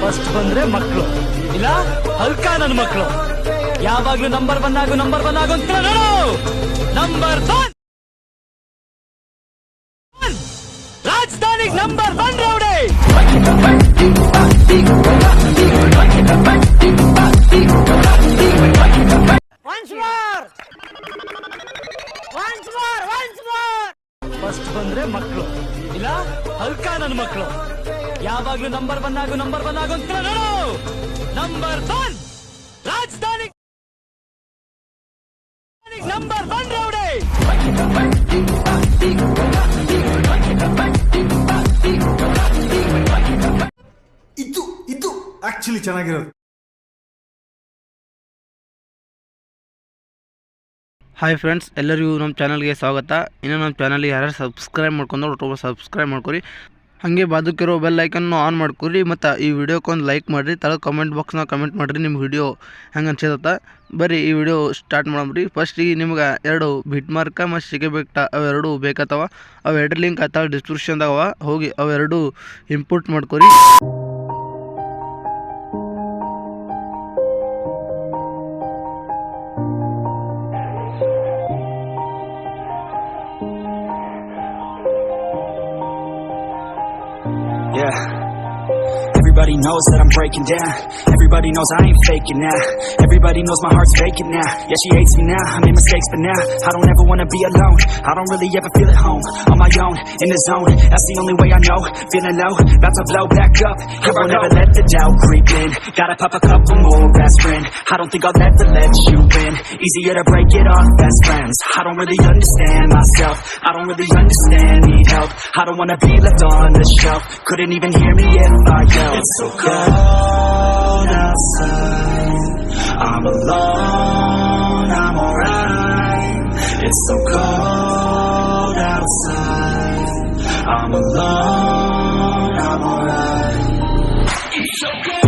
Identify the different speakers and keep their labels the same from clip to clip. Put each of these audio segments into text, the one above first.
Speaker 1: First ಬಂದ್ರೆ ಮಕ್ಕಳು ಇಲ್ಲ ಹಲ್ಕ ನನ್ನ ಮಕ್ಕಳು ಯಾವಾಗ್ಲೂ ನಂಬರ್ ಒನ್ ಆಗು ಅಂತ ನೋಡು. ನಂಬರ್ ಒನ್ ರಾಜಧಾನಿಗೆ ನಂಬರ್ ಒನ್ ರೌಡಿ. ಫಸ್ಟ್ ಬಂದ್ರೆ ಮಕ್ಕಳು ಇಲ್ಲ ಹಲ್ಕ ನನ್ನ ಮಕ್ಕಳು ಯಾವಾಗ್ಲೂ ನಂಬರ್ ಒನ್ ಆಗು ಅಂತ ನೋಡು. ನಂಬರ್ ಒನ್ ರಾಜಧಾನಿ ನಂಬರ್ ಒನ್ ರೌಡಿ.
Speaker 2: ಇದು ಆಕ್ಚುಲಿ ಚೆನ್ನಾಗಿರೋದು.
Speaker 3: ಹಾಯ್ ಫ್ರೆಂಡ್ಸ್, ಎಲ್ಲರಿಗೂ ನಮ್ಮ ಚಾನಲ್ಗೆ ಸ್ವಾಗತ. ಇನ್ನು ನಮ್ಮ ಚಾನಲ್ಗೆ ಯಾರು ಸಬ್ಸ್ಕ್ರೈಬ್ ಮಾಡ್ಕೊಂಡು ಸಬ್ಸ್ಕ್ರೈಬ್ ಮಾಡ್ಕೊರಿ, ಹಾಗೆ ಬಾದುಕಿರೋ ಬೆಲ್ ಐಕನ್ನು ಆನ್ ಮಾಡ್ಕೊರಿ, ಮತ್ತು ಈ ವಿಡಿಯೋಕ್ಕೊಂದು ಲೈಕ್ ಮಾಡಿರಿ. ತಳಗೆ ಕಮೆಂಟ್ ಬಾಕ್ಸ್ನಾಗ ಕಮೆಂಟ್ ಮಾಡಿರಿ ನಿಮ್ಮ ವಿಡಿಯೋ ಹೆಂಗೆ ಅನ್ಸತ್ತ. ಬರ್ರಿ ಈ ವಿಡಿಯೋ ಸ್ಟಾರ್ಟ್ ಮಾಡಮ್ರಿ. ಫಸ್ಟಿಗೆ ನಿಮ್ಗೆ 2 ಬಿಟ್ ಮಾರ್ಕ ಮತ್ತು ಸಿಗಬೇಕ, ಅವೆರಡು ಬೇಕಾಗ್ತವ. ಅವೆರಡು ಲಿಂಕ್ ಆಯ್ತಾವ ಡಿಸ್ಕ್ರಿಪ್ಷನ್ದಾಗ, ಹೋಗಿ ಅವೆರಡು ಇಂಪೋರ್ಟ್ ಮಾಡ್ಕೊರಿ.
Speaker 4: Yeah, everybody knows that I'm breaking down. Everybody knows I ain't faking now. Everybody knows my heart's faking now. Yeah, she hates me now, I made mistakes but now I don't ever wanna be alone. I don't really ever feel at home. On my own, in the zone, that's the only way I know. Feeling low, about to blow back up. Here I never let the doubt creep in. Gotta pop a couple more aspirin. I don't think I'll ever let you in. Easier to break it off best friends. I don't really understand myself. I don't really understand, need help. I don't wanna be left on the shelf. Couldn't even hear me if I yelled. It's so cold outside, I'm alone, I'm alright. It's so cold outside, I'm alone, I'm alright. It's so cold.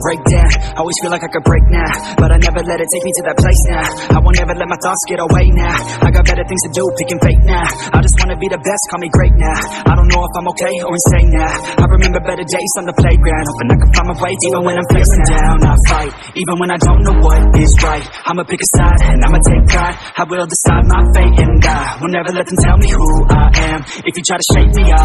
Speaker 4: Break down, always feel like I could break now, but I never let it take me to that place now. I won't ever let my thoughts get away now. I got better things to do, picking fate now. I just wanna be the best, call me great now. I don't know if I'm okay or insane now. I remember better days on the playground, hoping I can find my way even when I'm feeling down. I fight, even when I don't know what is right. I'ma pick a side and I'ma take pride. I will decide my fate and I will never let them tell me who I am. If you try to shake me, I'll